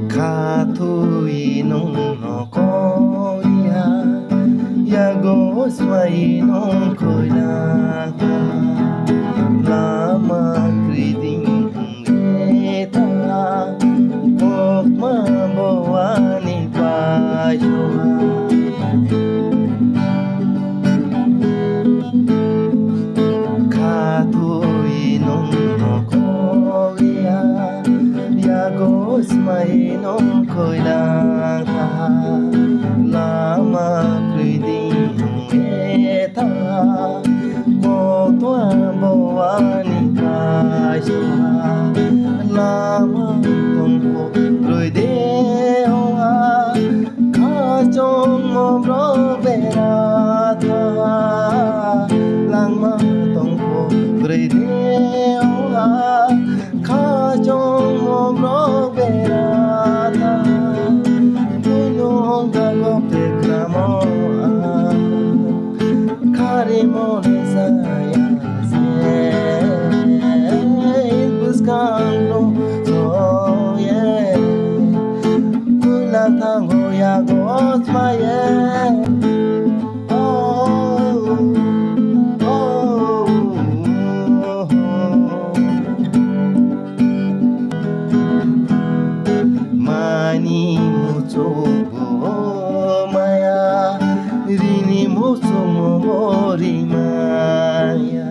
Katui nung no koria yago swai nung koina lama kriding eta okma bawani payoha Katui nung no koria yago swai nung koina lama kriding eta okma bawani payoha lama tongko rồi đê hoa ca trong mồm rô bê ra tha lang ma tông cô rồi đê hoa ca trong mồm rô bê ra tha nung ga go pe kramo kari mo le sa ya se buscan lo tango ya go smaye oh oh mani mucho go maya rini mucho mori maya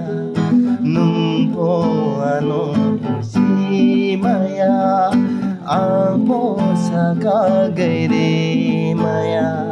nung po ano si maya ang po sa kagayri maya